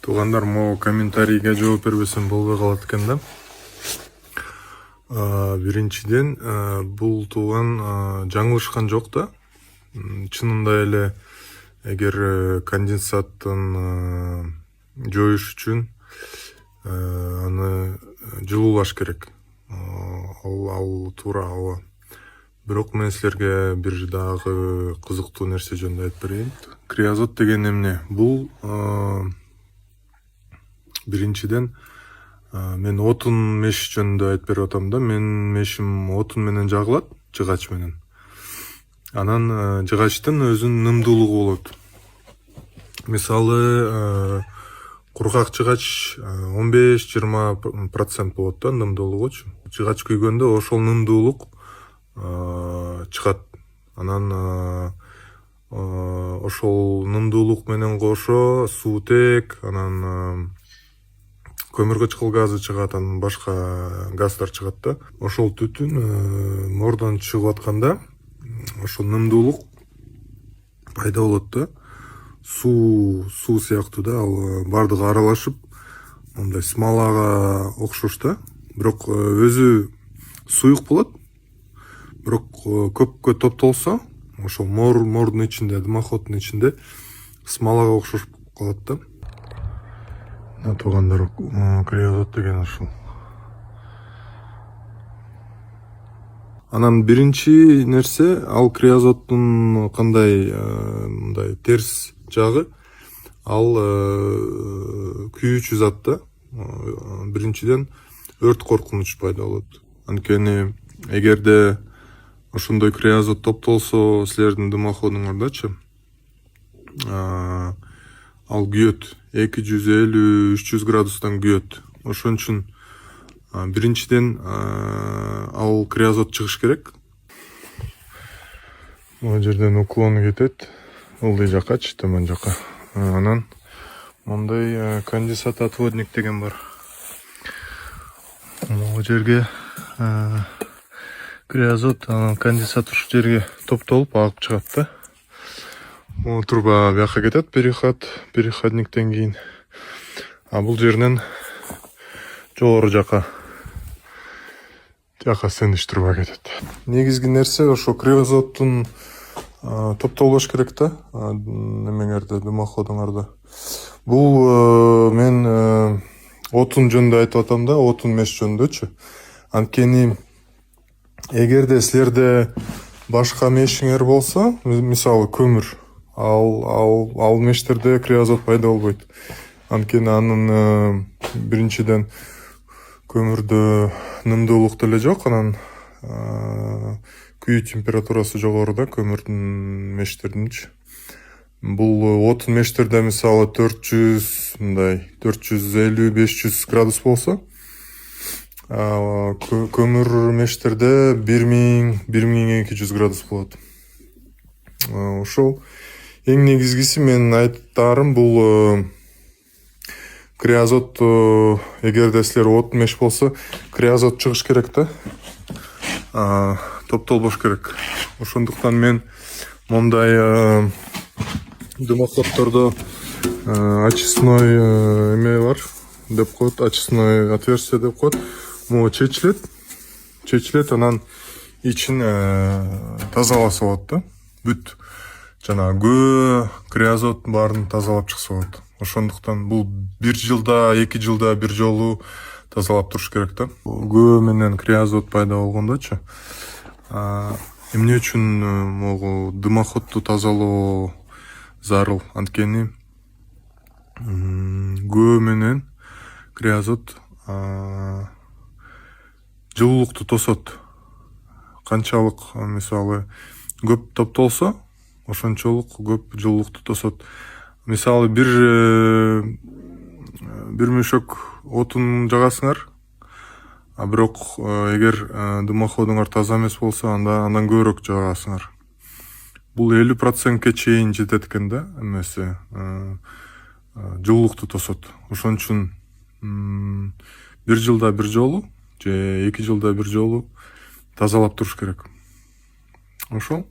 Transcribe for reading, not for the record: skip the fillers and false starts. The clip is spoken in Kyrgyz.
Туугандар, могу комментарийге жооп бербесем болбой калат экен да. Биринчиден, бул тууган жаңылышкан жок да. Чынында эле эгер конденсаттын жоюш үчүн аны жылуулаш керек. Ал туура ооба. Бирок мен силерге бир дагы кызыктуу нерсе жөнүндө айтып берейин. Криозот деген эмне? Бул биринчиден мен отун меш жөнүндө айтып берип атам да. Менин мешим отун менен жагылат, жыгач менен. Анан жыгачтын өзүнүн нымдуулугу болот. Мисалы, кургак жыгач 15-20% болот да нымдуулугучу. Жыгач күйгөндө ошол нымдуулук чыгат. Анан ошол нымдуулук менен кошо суутек, анан көмүргөчкөл газы чыгат, анан башка газдар чыгат да. Ошол түтүн мордон чыгып атканда ошол нымдуулук пайда болот да. Суу сыяктуу да, ал бардыгы аралашып, мындай смолага окшош да. Бирок өзү суюк болот. Бирок көпкө топтолсо, ошол мордун ичинде, дымоходдун ичинде смолага окшош калат да. Туугандар, криозот деген ушул. Анан биринчи нерсе, ал криозоттун кандай мындай терс жагы, ал күйүүчү зат да. Биринчиден өрт коркунуч пайда болот. Анткени эгерде ошондой криозот топтолсо силердин дымоходуңардачы, ал күйөт, 250-300 градустан күйөт. Ошон үчүн биринчиден ал криозот чыгыш керек. Бул жерден уклон кетет, ылдый жакачы, төмөн жака. Анан мондай конденсат отводник деген бар. Бул жерге криозот, конденсат ушул жерге топтолуп агып чыгат да. Бул труба бияка кетет, переходниктен кийин. Бул жеринен жогору жака сыныч труба кетет. Негизги нерсе ошо криозоттун топтолбош керек да, немеңерде, дымоходуңарда. Бул мен отун жөнүндө айтып атам да, отун меш жөнүндөчү. Анткени эгерде силерде башка мешиңер болсо, мисалы көмүр, ал мештерде криозот пайда болбойт. Анткени анын биринчиден көмүрдө нымдуулук деле жок, анан күйүү температурасы жогору да көмүрдүн мештердинчи. Бул отун мештерде мисалы 450-500 градус болсо, көмүр мештерде 1000-1200 градус болот. Ошол эң негизгиси менин айтаарым, бул криозот, эгерде силер отун меш болсо, криозот чыгыш керек да, топтолбош керек. Ошондуктан мен мондай дымоходдордо очистной эме бар деп коет, очистной отверстие деп коет. Могу чечилет, анан ичин тазаласа болот да. Бүт жанагы көө, криозот баарын тазалап чыкса болот. Ошондуктан бул 1 жылда, 2 жылда бир жолу тазалап туруш керек да. Көө менен криозот пайда болгондочу, эмне үчүн могу дымоходду тазалоо зарыл? Анткени көө менен криозот жылуулукту тосот. Канчалык, мисалы, көп топтолсо, ошончолук көп жылуулукту тосот. Мисалы, бир мешок отун жагасыңар, бирок эгер дымоходуңар таза эмес болсо, андан көбүрөөк жагасыңар. Бул 50%ке чейин жетет экен да, эмеси, жылуулукту тосот. Ошон үчүн 1 жылда бир жолу же 2 жылда бир жолу тазалап туруш керек. Ошол.